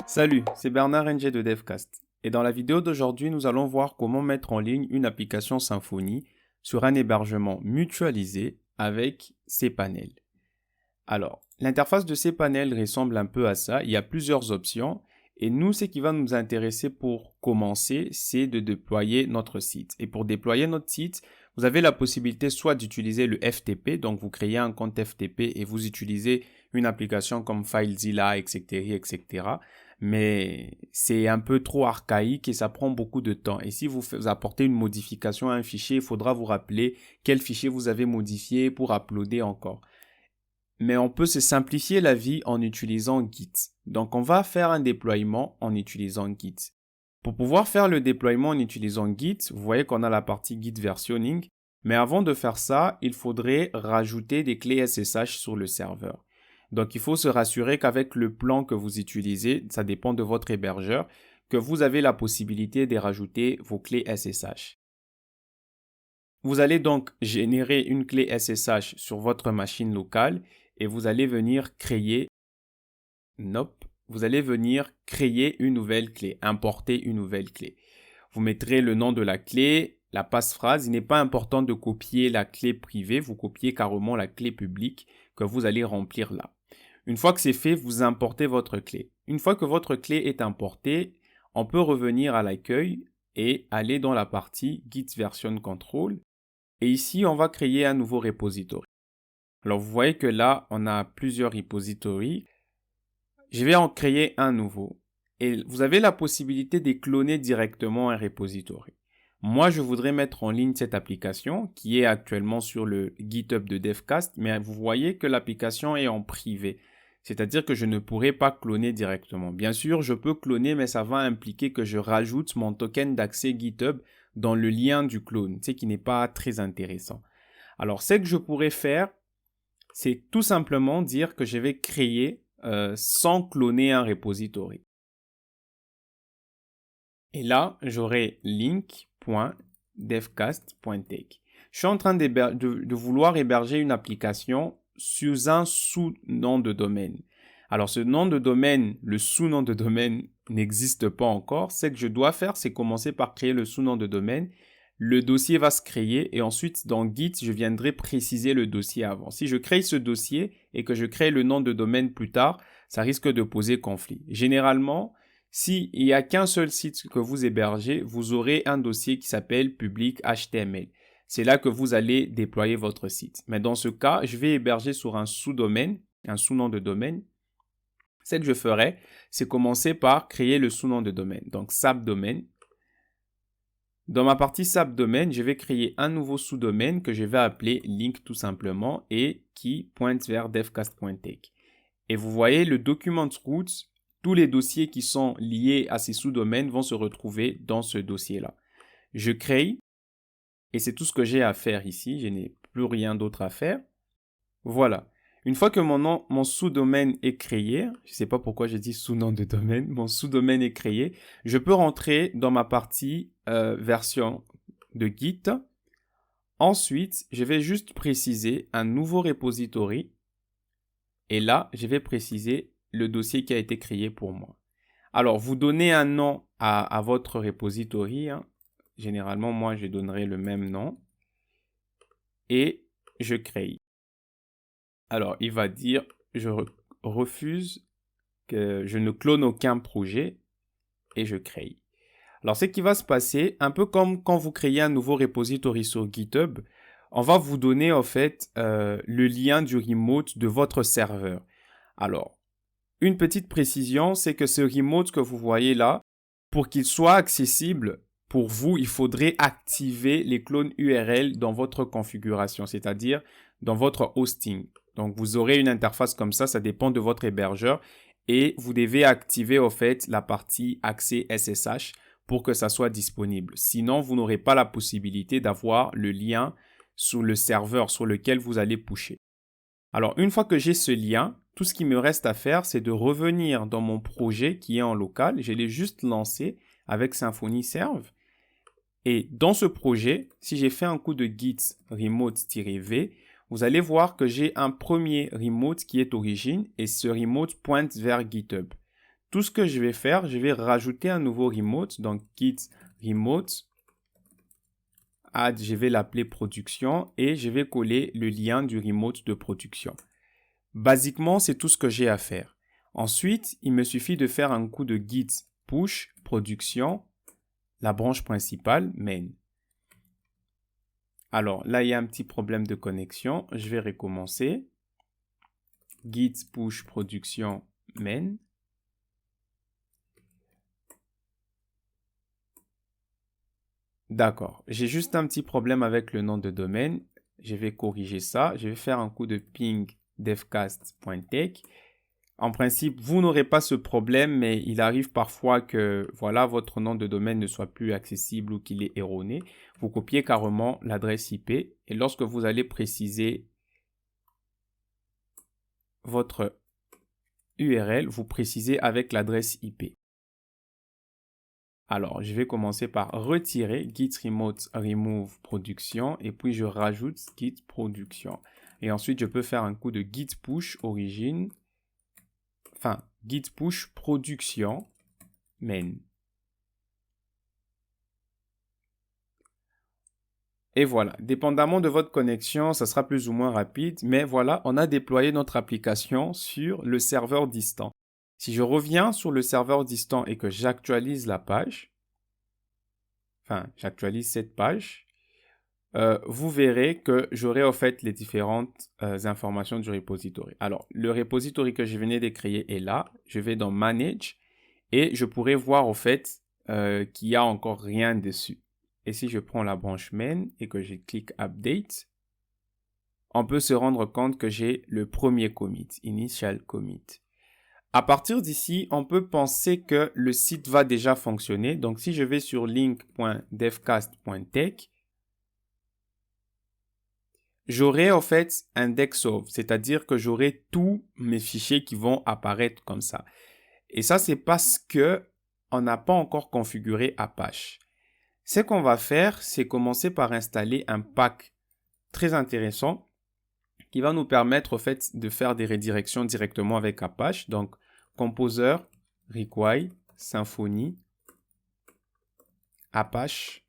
Salut, c'est Bernard NG de Devcast. Et dans la vidéo d'aujourd'hui, nous allons voir comment mettre en ligne une application Symfony sur un hébergement mutualisé avec cPanel. Alors, l'interface de cPanel ressemble un peu à ça. Il y a plusieurs options. Et nous, ce qui va nous intéresser pour commencer, c'est de déployer notre site. Et pour déployer notre site, vous avez la possibilité soit d'utiliser le FTP, donc vous créez un compte FTP et vous utilisez une application comme FileZilla, etc., etc. Mais c'est un peu trop archaïque et ça prend beaucoup de temps. Et si vous apportez une modification à un fichier, il faudra vous rappeler quel fichier vous avez modifié pour uploader encore. Mais on peut se simplifier la vie en utilisant Git. Donc, on va faire un déploiement en utilisant Git. Pour pouvoir faire le déploiement en utilisant Git, vous voyez qu'on a la partie Git versionning. Mais avant de faire ça, il faudrait rajouter des clés SSH sur le serveur. Donc, il faut se rassurer qu'avec le plan que vous utilisez, ça dépend de votre hébergeur, que vous avez la possibilité de rajouter vos clés SSH. Vous allez donc générer une clé SSH sur votre machine locale et vous allez venir créer, vous allez venir créer une nouvelle clé, importer une nouvelle clé. Vous mettrez le nom de la clé, la passphrase. Il n'est pas important de copier la clé privée, vous copiez carrément la clé publique que vous allez remplir là. Une fois que c'est fait, vous importez votre clé. Une fois que votre clé est importée, on peut revenir à l'accueil et aller dans la partie Git Version Control. Et ici, on va créer un nouveau repository. Alors, vous voyez que là, on a plusieurs repositories. Je vais en créer un nouveau. Et vous avez la possibilité de cloner directement un repository. Moi, je voudrais mettre en ligne cette application qui est actuellement sur le GitHub de Devcast, mais vous voyez que l'application est en privé. C'est-à-dire que je ne pourrai pas cloner directement. Bien sûr, je peux cloner, mais ça va impliquer que je rajoute mon token d'accès GitHub dans le lien du clone, ce qui n'est pas très intéressant. Alors, ce que je pourrais faire, c'est tout simplement dire que je vais créer sans cloner un repository. Et là, j'aurai link.devcast.tech. Je suis en train de vouloir héberger une application sous un sous-nom de domaine. Alors, ce nom de domaine, le sous-nom de domaine n'existe pas encore. Ce que je dois faire, c'est commencer par créer le sous-nom de domaine. Le dossier va se créer et ensuite, dans Git, je viendrai préciser le dossier avant. Si je crée ce dossier et que je crée le nom de domaine plus tard, ça risque de poser conflit. Généralement, s'il n'y a qu'un seul site que vous hébergez, vous aurez un dossier qui s'appelle public HTML. C'est là que vous allez déployer votre site. Mais dans ce cas, je vais héberger sur un sous-domaine, un sous-nom de domaine. Ce que je ferai, c'est commencer par créer le sous-nom de domaine. Donc, subdomaine. Dans ma partie subdomaine, je vais créer un nouveau sous-domaine que je vais appeler link tout simplement et qui pointe vers devcast.tech. Et vous voyez le document root, tous les dossiers qui sont liés à ces sous-domaines vont se retrouver dans ce dossier-là. Je crée et c'est tout ce que j'ai à faire ici. Je n'ai plus rien d'autre à faire. Voilà. Une fois que mon sous-domaine est créé, je ne sais pas pourquoi j'ai dit sous-nom de domaine, mon sous-domaine est créé, je peux rentrer dans ma partie version de Git. Ensuite, je vais juste préciser un nouveau repository. Et là, je vais préciser le dossier qui a été créé pour moi. Alors, vous donnez un nom à votre repository. Généralement, moi, je donnerai le même nom. Et je crée. Alors, il va dire, je refuse que je ne clone aucun projet et je crée. Alors, ce qui va se passer, un peu comme quand vous créez un nouveau repository sur GitHub, on va vous donner en fait le lien du remote de votre serveur. Alors, une petite précision, c'est que ce remote que vous voyez là, pour qu'il soit accessible pour vous, il faudrait activer les clones URL dans votre configuration, c'est-à-dire dans votre hosting. Donc, vous aurez une interface comme ça dépend de votre hébergeur et vous devez activer en fait la partie accès SSH pour que ça soit disponible. Sinon, vous n'aurez pas la possibilité d'avoir le lien sur le serveur sur lequel vous allez pusher. Alors, une fois que j'ai ce lien, tout ce qui me reste à faire, c'est de revenir dans mon projet qui est en local. Je l'ai juste lancé avec Symfony Serve. Et dans ce projet, si j'ai fait un coup de git remote-v, vous allez voir que j'ai un premier remote qui est origine et ce remote pointe vers GitHub. tout ce que je vais faire, je vais rajouter un nouveau remote. Donc, git remote, add, je vais l'appeler production et je vais coller le lien du remote de production. Basiquement, c'est tout ce que j'ai à faire. Ensuite, il me suffit de faire un coup de git push production, la branche principale, main. Alors, là, il y a un petit problème de connexion. Je vais recommencer. Git push production main. D'accord. J'ai juste un petit problème avec le nom de domaine. Je vais corriger ça. Je vais faire un coup de ping devcast.tech. En principe, vous n'aurez pas ce problème, mais il arrive parfois que voilà, votre nom de domaine ne soit plus accessible ou qu'il est erroné. Vous copiez carrément l'adresse IP et lorsque vous allez préciser votre URL, vous précisez avec l'adresse IP. Alors, je vais commencer par retirer git remote remove production et puis je rajoute git production. Et ensuite, je peux faire un coup de git push origine, enfin, git push production main. Et voilà, dépendamment de votre connexion, ça sera plus ou moins rapide, mais voilà, on a déployé notre application sur le serveur distant. Si je reviens sur le serveur distant et que j'actualise la page, enfin, j'actualise cette page, vous verrez que j'aurai en fait les différentes informations du repository. Alors, le repository que je venais de créer est là. Je vais dans Manage et je pourrai voir en fait qu'il n'y a encore rien dessus. Et si je prends la branche main et que je clique Update, on peut se rendre compte que j'ai le premier commit, Initial Commit. À partir d'ici, on peut penser que le site va déjà fonctionner. Donc, si je vais sur link.devcast.tech, j'aurai en fait un deck-sauve, c'est-à-dire que j'aurai tous mes fichiers qui vont apparaître comme ça. Et ça, c'est parce que on n'a pas encore configuré Apache. Ce qu'on va faire, c'est commencer par installer un pack très intéressant qui va nous permettre en fait de faire des redirections directement avec Apache. Donc, Composer, Require, Symfony, Apache,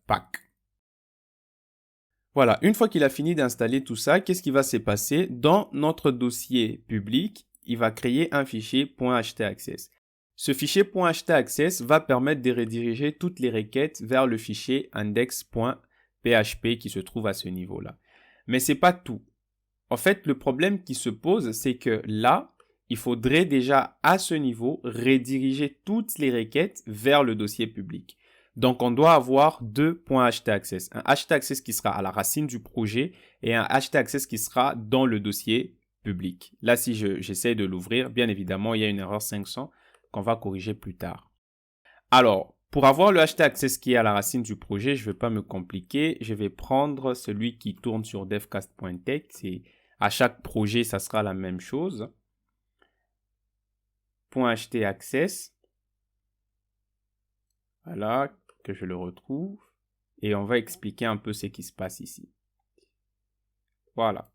pack. Voilà, une fois qu'il a fini d'installer tout ça, qu'est-ce qui va se passer? Dans notre dossier public, il va créer un fichier .htaccess. Ce fichier .htaccess va permettre de rediriger toutes les requêtes vers le fichier index.php qui se trouve à ce niveau-là. Mais c'est pas tout. En fait, le problème qui se pose, c'est que là, il faudrait déjà à ce niveau rediriger toutes les requêtes vers le dossier public. Donc, on doit avoir deux .htaccess. Un htaccess qui sera à la racine du projet et un htaccess qui sera dans le dossier public. Là, si j'essaie de l'ouvrir, bien évidemment, il y a une erreur 500 qu'on va corriger plus tard. Alors, pour avoir le htaccess qui est à la racine du projet, je ne vais pas me compliquer. Je vais prendre celui qui tourne sur devcast.tech. À chaque projet, ça sera la même chose. .htaccess. Voilà, que je le retrouve. Et on va expliquer un peu ce qui se passe ici. Voilà.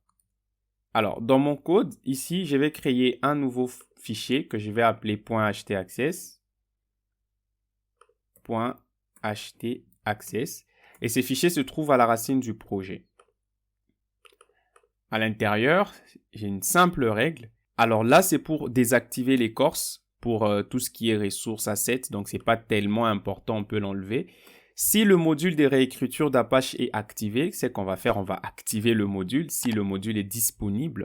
Alors, dans mon code, ici, je vais créer un nouveau fichier que je vais appeler .htaccess. .htaccess. Et ces fichiers se trouvent à la racine du projet. À l'intérieur, j'ai une simple règle. Alors là, c'est pour désactiver l'écorce pour tout ce qui est ressources assets. Donc, c'est pas tellement important, on peut l'enlever. Si le module de réécriture d'Apache est activé, c'est qu'on va faire, on va activer le module si le module est disponible.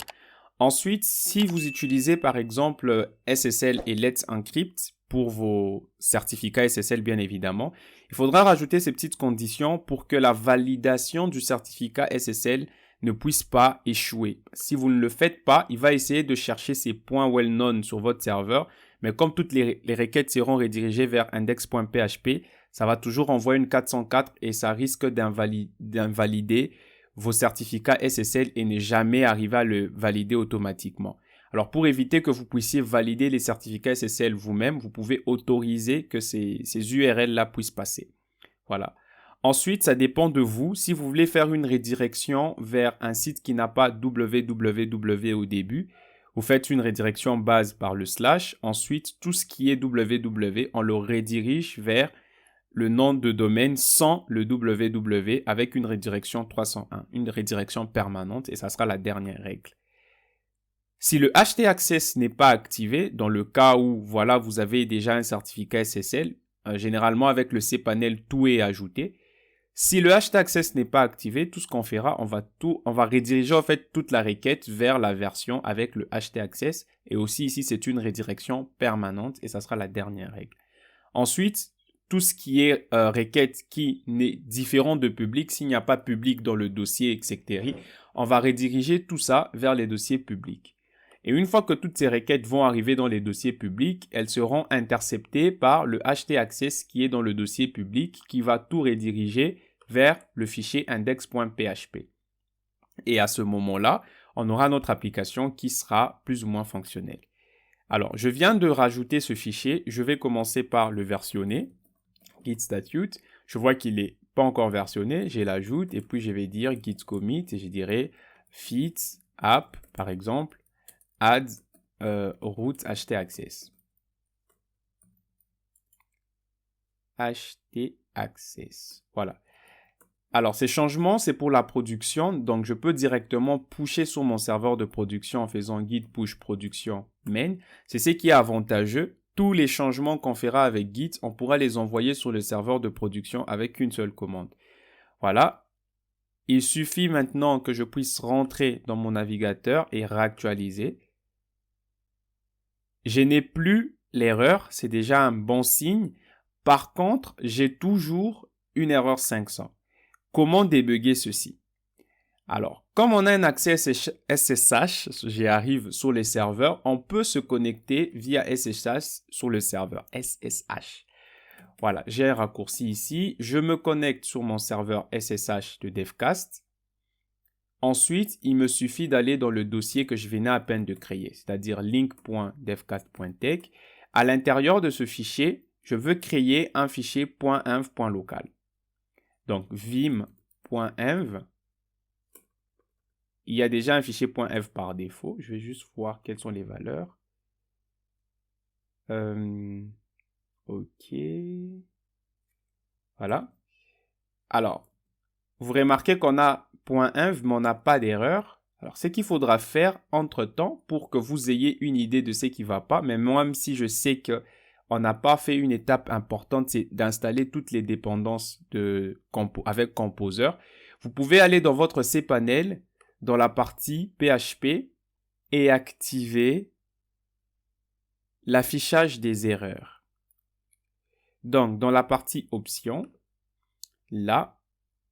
Ensuite, si vous utilisez par exemple SSL et Let's Encrypt pour vos certificats SSL bien évidemment, il faudra rajouter ces petites conditions pour que la validation du certificat SSL ne puisse pas échouer. Si vous ne le faites pas, il va essayer de chercher ces points well-known sur votre serveur, mais comme toutes les requêtes seront redirigées vers index.php, ça va toujours envoyer une 404 et ça risque d'invalider vos certificats SSL et ne jamais arriver à le valider automatiquement. Alors, pour éviter que vous puissiez valider les certificats SSL vous-même, vous pouvez autoriser que ces URL-là puissent passer. Voilà. Ensuite, ça dépend de vous. Si vous voulez faire une redirection vers un site qui n'a pas www au début, Vous faites une redirection base par le slash. Ensuite, tout ce qui est www, on le redirige vers le nom de domaine sans le www avec une redirection 301, une redirection permanente et ça sera la dernière règle. Si le htaccess n'est pas activé, dans le cas où voilà, vous avez déjà un certificat SSL, généralement avec le cPanel, tout est ajouté. Si le htaccess n'est pas activé, tout ce qu'on fera, on va rediriger en fait toute la requête vers la version avec le htaccess. Et aussi ici, c'est une redirection permanente et ça sera la dernière règle. Ensuite, tout ce qui est requête qui n'est différent de public, s'il n'y a pas public dans le dossier, etc., on va rediriger tout ça vers les dossiers publics. Et une fois que toutes ces requêtes vont arriver dans les dossiers publics, elles seront interceptées par le htaccess qui est dans le dossier public qui va tout rediriger vers le fichier index.php. Et à ce moment-là, on aura notre application qui sera plus ou moins fonctionnelle. Alors, je viens de rajouter ce fichier. Je vais commencer par le versionner. Git statute. Je vois qu'il n'est pas encore versionné. Je l'ajoute et puis je vais dire git commit et je dirais fit app, par exemple, add root htaccess. htaccess. Voilà. Alors, ces changements, c'est pour la production. Donc, je peux directement pusher sur mon serveur de production en faisant git push production main. C'est ce qui est avantageux. Tous les changements qu'on fera avec Git, on pourra les envoyer sur le serveur de production avec une seule commande. Voilà. Il suffit maintenant que je puisse rentrer dans mon navigateur et réactualiser. Je n'ai plus l'erreur, c'est déjà un bon signe. Par contre, j'ai toujours une erreur 500. Comment débugger ceci? Alors, comme on a un accès SSH, j'y arrive sur les serveurs, on peut se connecter via SSH sur le serveur SSH. Voilà, j'ai un raccourci ici. Je me connecte sur mon serveur SSH de Devcast. Ensuite, il me suffit d'aller dans le dossier que je venais à peine de créer, c'est-à-dire link.devcast.tech. À l'intérieur de ce fichier, je veux créer un fichier .env.local. Donc, vim.env. Il y a déjà un fichier .env par défaut. Je vais juste voir quelles sont les valeurs. OK. Voilà. Alors, vous remarquez qu'on a .env, mais on n'a pas d'erreur. Alors, ce qu'il faudra faire entre-temps pour que vous ayez une idée de ce qui ne va pas, mais même si je sais qu'on n'a pas fait une étape importante, c'est d'installer toutes les dépendances avec Composer. Vous pouvez aller dans votre cPanel, dans la partie PHP et activer l'affichage des erreurs. Donc, dans la partie options, là,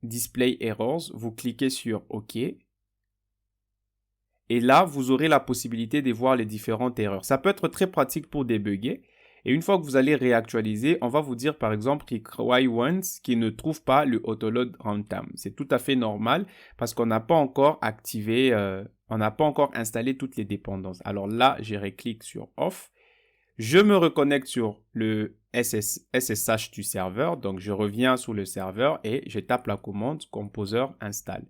Display Errors, vous cliquez sur OK. Et là, vous aurez la possibilité de voir les différentes erreurs. Ça peut être très pratique pour débugger. Et une fois que vous allez réactualiser, on va vous dire par exemple require once qui ne trouve pas le autoload runtime. C'est tout à fait normal parce qu'on n'a pas encore activé, on n'a pas encore installé toutes les dépendances. Alors là, je reclique sur Off. Je me reconnecte sur le SSH du serveur. Donc, je reviens sur le serveur et je tape la commande Composer install.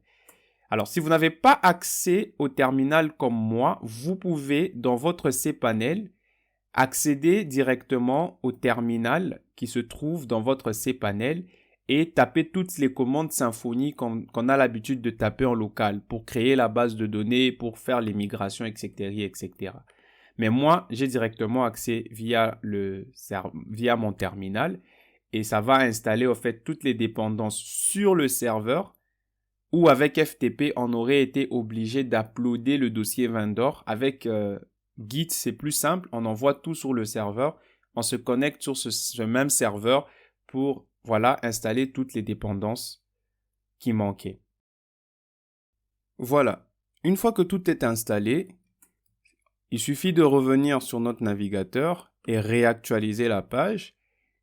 Alors, si vous n'avez pas accès au terminal comme moi, vous pouvez, dans votre cPanel, accéder directement au terminal qui se trouve dans votre cPanel et taper toutes les commandes Symfony qu'on a l'habitude de taper en local pour créer la base de données, pour faire les migrations, etc., etc. Mais moi, j'ai directement accès via mon terminal et ça va installer en fait toutes les dépendances sur le serveur ou avec FTP, on aurait été obligé d'uploader le dossier vendor. Avec Git, c'est plus simple, on envoie tout sur le serveur, on se connecte sur ce même serveur pour installer toutes les dépendances qui manquaient. Voilà, une fois que tout est installé, il suffit de revenir sur notre navigateur et réactualiser la page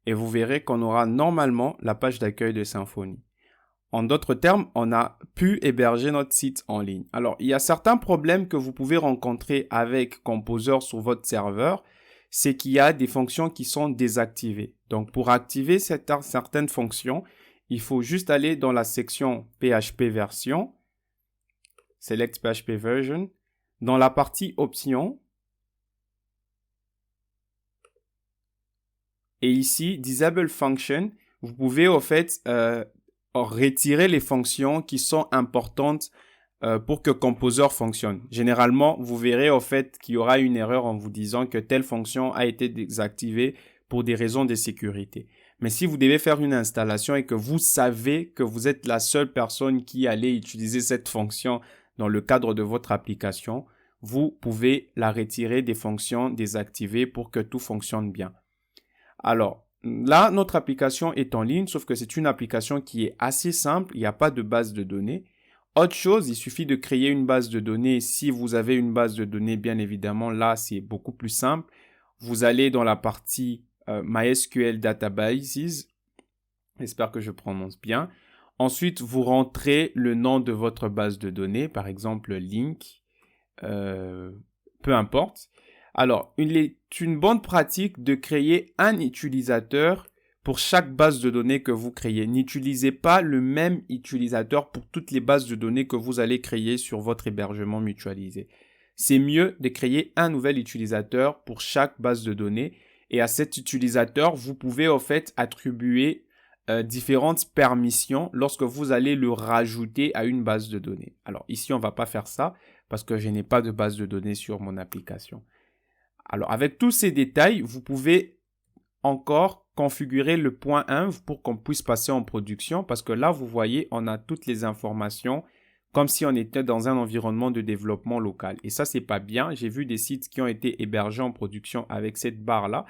et vous verrez qu'on aura normalement la page d'accueil de Symfony. En d'autres termes, on a pu héberger notre site en ligne. Alors, il y a certains problèmes que vous pouvez rencontrer avec Composer sur votre serveur, c'est qu'il y a des fonctions qui sont désactivées. Donc, pour activer certaines fonctions, il faut juste aller dans la section PHP version, Select PHP version. Dans la partie options, et ici, Disable Function, vous pouvez au fait retirer les fonctions qui sont importantes pour que Composer fonctionne. Généralement, vous verrez au fait qu'il y aura une erreur en vous disant que telle fonction a été désactivée pour des raisons de sécurité. Mais si vous devez faire une installation et que vous savez que vous êtes la seule personne qui allait utiliser cette fonction dans le cadre de votre application, vous pouvez la retirer des fonctions désactivées pour que tout fonctionne bien. Alors, là, notre application est en ligne, sauf que c'est une application qui est assez simple, il n'y a pas de base de données. Autre chose, il suffit de créer une base de données. Si vous avez une base de données, bien évidemment, là, c'est beaucoup plus simple. Vous allez dans la partie MySQL Databases. J'espère que je prononce bien. Ensuite, vous rentrez le nom de votre base de données, par exemple link, peu importe. Alors, il est une bonne pratique de créer un utilisateur pour chaque base de données que vous créez. N'utilisez pas le même utilisateur pour toutes les bases de données que vous allez créer sur votre hébergement mutualisé. C'est mieux de créer un nouvel utilisateur pour chaque base de données. Et à cet utilisateur, vous pouvez en fait attribuer différentes permissions lorsque vous allez le rajouter à une base de données. Alors ici, on ne va pas faire ça parce que je n'ai pas de base de données sur mon application. Alors, avec tous ces détails, vous pouvez encore configurer le point .env pour qu'on puisse passer en production parce que là, vous voyez, on a toutes les informations comme si on était dans un environnement de développement local. Et ça, c'est pas bien. J'ai vu des sites qui ont été hébergés en production avec cette barre-là.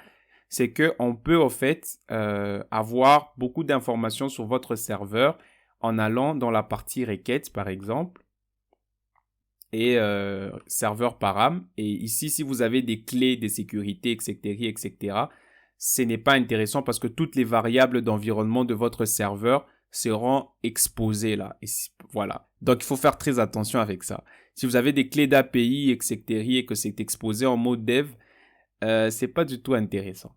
C'est qu'on peut, en fait, avoir beaucoup d'informations sur votre serveur en allant dans la partie requêtes, par exemple, et serveur param. Et ici, si vous avez des clés de sécurité, etc., ce n'est pas intéressant parce que toutes les variables d'environnement de votre serveur seront exposées là. Et voilà. Donc, il faut faire très attention avec ça. Si vous avez des clés d'API, etc., et que c'est exposé en mode dev, c'est pas du tout intéressant.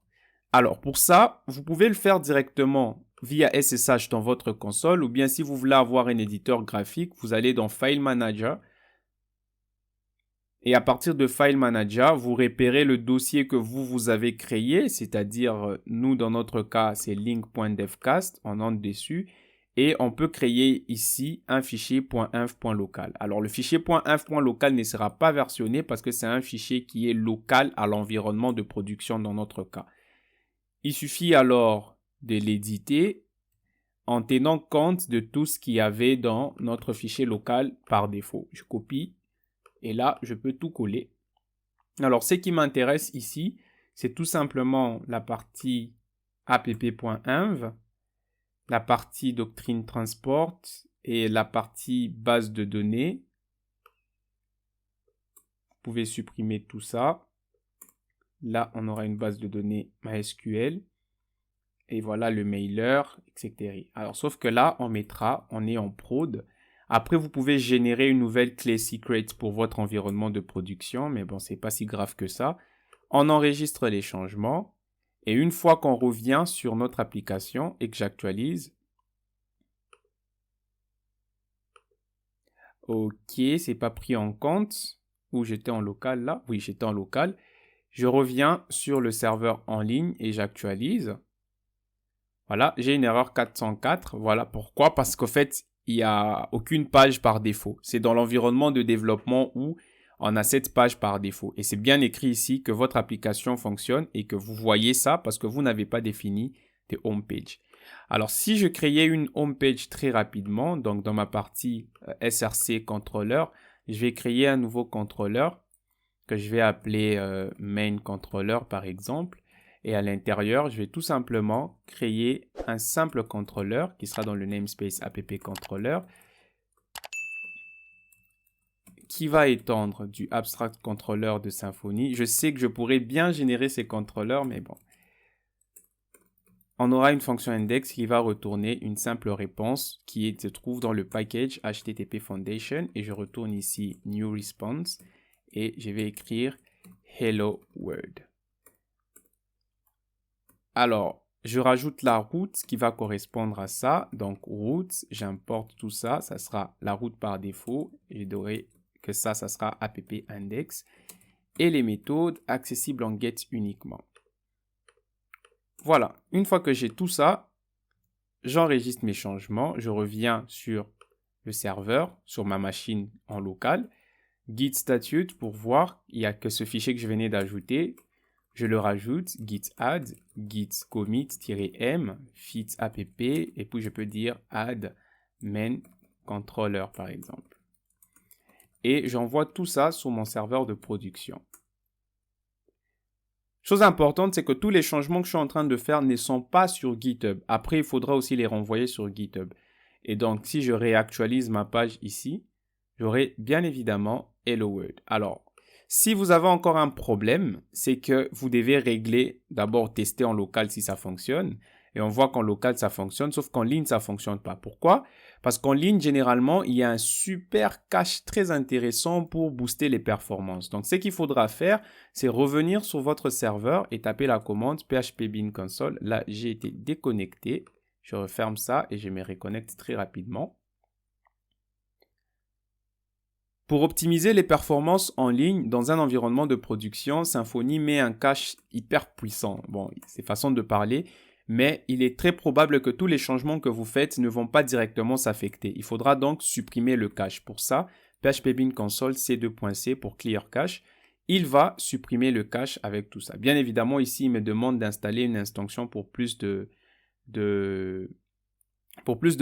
Alors, pour ça, vous pouvez le faire directement via SSH dans votre console ou bien si vous voulez avoir un éditeur graphique, vous allez dans File Manager. Et à partir de File Manager, vous repérez le dossier que vous avez créé, c'est-à-dire, nous, dans notre cas, c'est link.devcast, on entre dessus, et on peut créer ici un fichier .inf.local. Alors, le fichier .inf.local ne sera pas versionné parce que c'est un fichier qui est local à l'environnement de production dans notre cas. Il suffit alors de l'éditer en tenant compte de tout ce qu'il y avait dans notre fichier local par défaut. Je copie. Et là, je peux tout coller. Alors, ce qui m'intéresse ici, c'est tout simplement la partie app.env, la partie doctrine transport et la partie base de données. Vous pouvez supprimer tout ça. Là, on aura une base de données MySQL. Et voilà le mailer, etc. Alors, sauf que là, on est en prod. Après, vous pouvez générer une nouvelle clé secret pour votre environnement de production, mais bon, c'est pas si grave que ça. On enregistre les changements et une fois qu'on revient sur notre application et que j'actualise, ok, c'est pas pris en compte. Où j'étais en local là? Oui, j'étais en local. Je reviens sur le serveur en ligne et j'actualise. Voilà, j'ai une erreur 404. Voilà pourquoi, parce qu'en fait, il n'y a aucune page par défaut. C'est dans l'environnement de développement où on a cette page par défaut. Et c'est bien écrit ici que votre application fonctionne et que vous voyez ça parce que vous n'avez pas défini de home page. Alors, si je créais une home page très rapidement, donc dans ma partie SRC controller, je vais créer un nouveau contrôleur que je vais appeler main controller par exemple. Et à l'intérieur, je vais tout simplement créer un simple contrôleur qui sera dans le namespace app-controller qui va étendre du abstract controller de Symfony. Je sais que je pourrais bien générer ces contrôleurs, mais bon. On aura une fonction index qui va retourner une simple réponse qui se trouve dans le package HTTP Foundation. Et je retourne ici New Response et je vais écrire Hello World. Alors, je rajoute la route qui va correspondre à ça. Donc, route, j'importe tout ça. Ça sera la route par défaut. Je dirais que ça sera app index. Et les méthodes accessibles en get uniquement. Voilà, une fois que j'ai tout ça, j'enregistre mes changements, je reviens sur le serveur, sur ma machine en local, git statute pour voir, il n'y a que ce fichier que je venais d'ajouter, je le rajoute, git add, git commit-m, fit app, et puis je peux dire add main controller par exemple. Et j'envoie tout ça sur mon serveur de production. Chose importante, c'est que tous les changements que je suis en train de faire ne sont pas sur GitHub. Après, il faudra aussi les renvoyer sur GitHub. Et donc, si je réactualise ma page ici, j'aurai bien évidemment Hello World. Alors, si vous avez encore un problème, c'est que vous devez régler, d'abord tester en local si ça fonctionne. Et on voit qu'en local, ça fonctionne, sauf qu'en ligne, ça ne fonctionne pas. Pourquoi? Parce qu'en ligne, généralement, il y a un super cache très intéressant pour booster les performances. Donc, ce qu'il faudra faire, c'est revenir sur votre serveur et taper la commande PHP Bean Console. Là, j'ai été déconnecté. Je referme ça et je me reconnecte très rapidement. Pour optimiser les performances en ligne dans un environnement de production, Symfony met un cache hyper puissant. Bon, c'est façon de parler, mais il est très probable que tous les changements que vous faites ne vont pas directement s'affecter. Il faudra donc supprimer le cache. Pour ça, PHP Bean Console C2.C pour Clear Cache. Il va supprimer le cache avec tout ça. Bien évidemment, ici, il me demande d'installer une extension pour plus de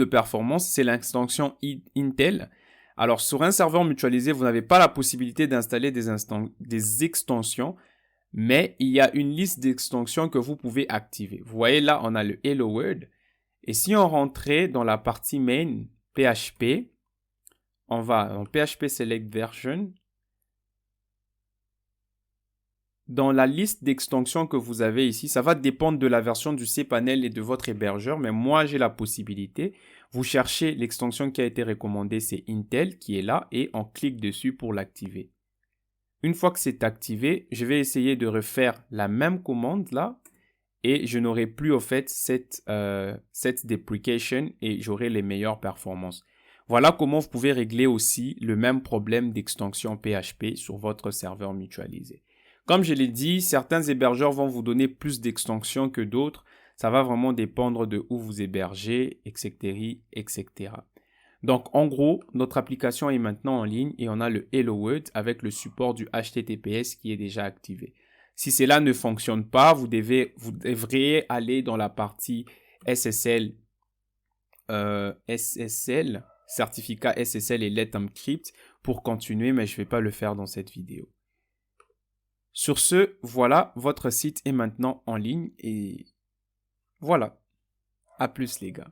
performance. C'est l'extension Intel. Alors, sur un serveur mutualisé, vous n'avez pas la possibilité d'installer des extensions, mais il y a une liste d'extensions que vous pouvez activer. Vous voyez là, on a le Hello World. Et si on rentrait dans la partie main PHP, on va en PHP Select Version. Dans la liste d'extensions que vous avez ici, ça va dépendre de la version du cPanel et de votre hébergeur, mais moi, j'ai la possibilité. Vous cherchez l'extension qui a été recommandée, c'est Intel qui est là, et on clique dessus pour l'activer. Une fois que c'est activé, je vais essayer de refaire la même commande là, et je n'aurai plus au fait cette deprecation et j'aurai les meilleures performances. Voilà comment vous pouvez régler aussi le même problème d'extension PHP sur votre serveur mutualisé. Comme je l'ai dit, certains hébergeurs vont vous donner plus d'extensions que d'autres. Ça va vraiment dépendre de où vous hébergez, etc., etc. Donc, en gros, notre application est maintenant en ligne et on a le Hello World avec le support du HTTPS qui est déjà activé. Si cela ne fonctionne pas, vous devriez aller dans la partie SSL, certificat SSL et Let Encrypt pour continuer, mais je ne vais pas le faire dans cette vidéo. Sur ce, voilà, votre site est maintenant en ligne et voilà. À plus les gars.